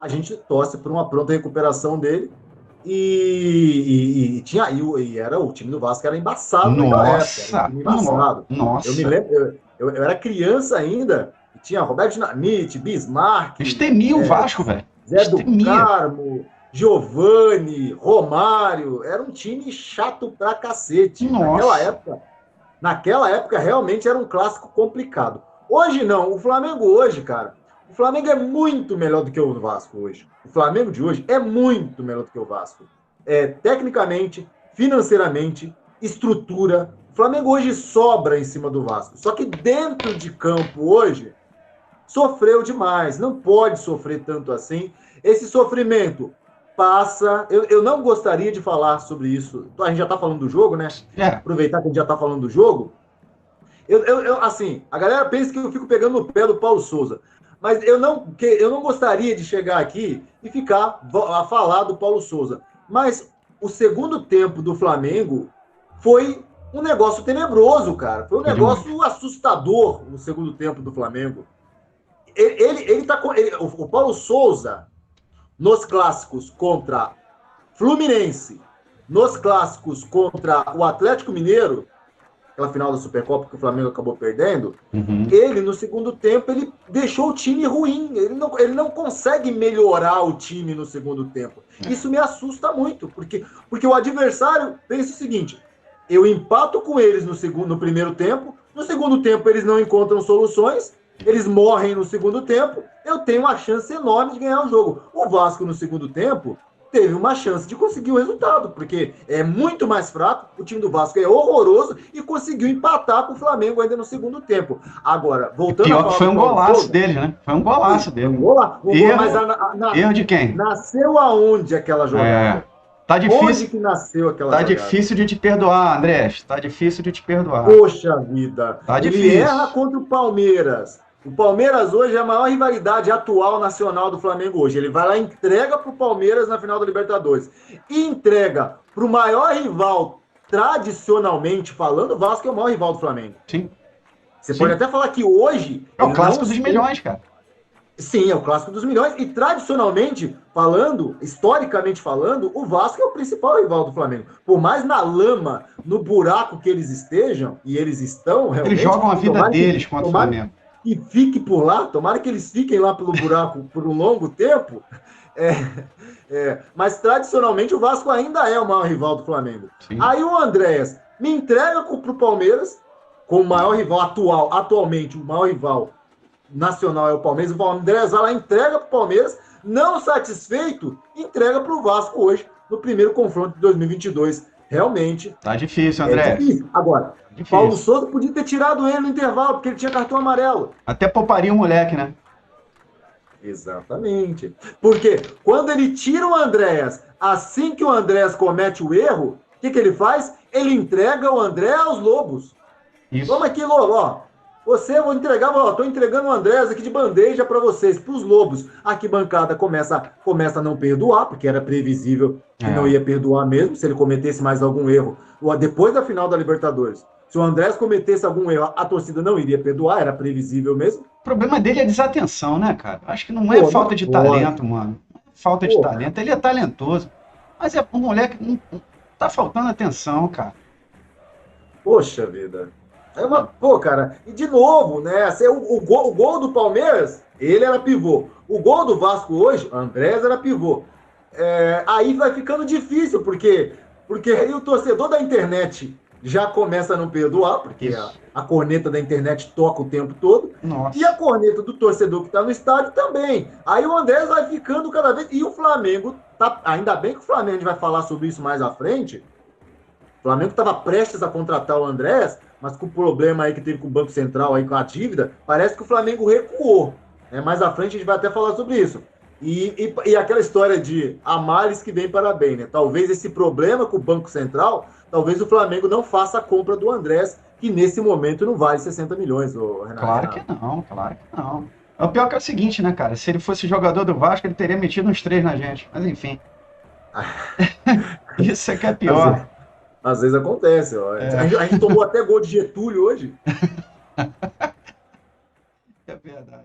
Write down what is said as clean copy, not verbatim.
a gente torce por uma pronta recuperação dele. E era o time do Vasco era embaçado naquela época, era um Nossa, time embaçado. Eu me nossa. lembro, eu era criança ainda, e tinha Roberto Dinamite, Bismarck, Eles temiam o Vasco, velho. Zé Eles do temiam. Carmo, Giovani, Romário. Era um time chato pra cacete. Nossa. Naquela época realmente era um clássico complicado. Hoje não, o Flamengo hoje, cara, o Flamengo é muito melhor do que o Vasco hoje. O Flamengo de hoje é muito melhor do que o Vasco. Tecnicamente, financeiramente, estrutura. O Flamengo hoje sobra em cima do Vasco. Só que dentro de campo hoje, sofreu demais. Não pode sofrer tanto assim. Esse sofrimento passa. Eu não gostaria de falar sobre isso. A gente já está falando do jogo, né? É, Aproveitar que a gente já está falando do jogo. Assim, a galera pensa que eu fico pegando no pé do Paulo Souza. Mas eu não gostaria de chegar aqui e ficar a falar do Paulo Souza. Mas o segundo tempo do Flamengo foi um negócio tenebroso, cara. Foi um foi demais. negócio assustador no segundo tempo do Flamengo. O Paulo Souza, nos clássicos contra Fluminense, nos clássicos contra o Atlético Mineiro, aquela final da Supercopa que o Flamengo acabou perdendo, Uhum. ele, no segundo tempo, ele deixou o time ruim. Ele não consegue melhorar o time no segundo tempo. É. Isso me assusta muito, porque o adversário pensa o seguinte: eu empato com eles no primeiro tempo, no segundo tempo eles não encontram soluções, eles morrem no segundo tempo, eu tenho uma chance enorme de ganhar o jogo. O Vasco, no segundo tempo, teve uma chance de conseguir o resultado, porque é muito mais fraco, o time do Vasco é horroroso e conseguiu empatar com o Flamengo ainda no segundo tempo. Agora, E voltando a pior que falar foi do um Paulo golaço Souza, dele, né? Foi um golaço foi dele. um gol, mas Erro, erro de quem? nasceu aonde aquela É, jogada? tá Onde difícil, que nasceu aquela tá jogada? difícil de te perdoar, André. Tá difícil de te perdoar. Poxa vida, Tá ele erra difícil. contra o Palmeiras. O Palmeiras hoje é a maior rivalidade atual nacional do Flamengo hoje. Ele vai lá e entrega para o Palmeiras na final da Libertadores. E entrega para o maior rival, tradicionalmente falando, o Vasco é o maior rival do Flamengo. Sim, Você pode sim. até falar que hoje É o ele não clássico dos sente. milhões, cara. Sim, é o clássico dos milhões. E tradicionalmente falando, historicamente falando, o Vasco é o principal rival do Flamengo. Por mais na lama, no buraco que eles estejam, e eles estão Eles realmente, jogam a e vida deles contra o tomara Flamengo. que fique por lá, tomara que eles fiquem lá pelo buraco por um longo tempo. É, mas tradicionalmente o Vasco ainda é o maior rival do Flamengo. Sim. Aí o Andréas me entrega para o Palmeiras, com o maior rival atualmente, o maior rival nacional é o Palmeiras, o Andrés vai lá, entrega para o Palmeiras, não satisfeito, entrega para o Vasco hoje, no primeiro confronto de 2022. Realmente Tá difícil, é André. difícil. Agora, Paulo Difícil. Souza podia ter tirado ele no intervalo, porque ele tinha cartão amarelo. Até pouparia o moleque, né? Exatamente. Porque quando ele tira o Andréas, assim que o Andréas comete o erro, o que ele faz? Ele entrega o André aos lobos. Toma Isso. aqui, Lobo, ó. Você, eu vou entregar, ó, tô entregando o Andrés aqui de bandeja para vocês, para os lobos. A arquibancada começa a não perdoar, porque era previsível que não É. ia perdoar mesmo, se ele cometesse mais algum erro. Depois da final da Libertadores, se o Andrés cometesse algum erro, a torcida não iria perdoar, era previsível mesmo. O problema dele é desatenção, né, cara? Acho que não é Pô, falta não de talento, pode. mano. Não é falta de Porra, talento. Ele é talentoso. Mas é um moleque. Tá faltando atenção, cara. poxa vida. Pô, cara, e de novo, né? Assim, o gol do Palmeiras, ele era pivô. O gol do Vasco hoje, Andrés era pivô. Aí vai ficando difícil, porque aí o torcedor da internet já começa a não perdoar, porque Isso. a corneta da internet toca o tempo todo, e a Nossa. corneta do torcedor que está no estádio também. Aí o Andrés vai ficando cada vez. E o Flamengo, ainda bem que o Flamengo, a gente vai falar sobre isso mais à frente. O Flamengo estava prestes a contratar o Andrés, mas com o problema aí que teve com o Banco Central, aí com a dívida, parece que o Flamengo recuou. Mais à frente a gente vai até falar sobre isso. E aquela história de a males que vem para bem, né? Talvez esse problema com o Banco Central, talvez o Flamengo não faça a compra do Andrés, que nesse momento não vale 60 milhões, Claro que Renato. não, claro que não. O pior que é o seguinte, né, cara? Se ele fosse jogador do Vasco, ele teria metido uns três na gente. Mas enfim, isso é que é Às pior. vezes, às vezes acontece. Ó. É, A gente tomou até gol de Getúlio hoje. é verdade.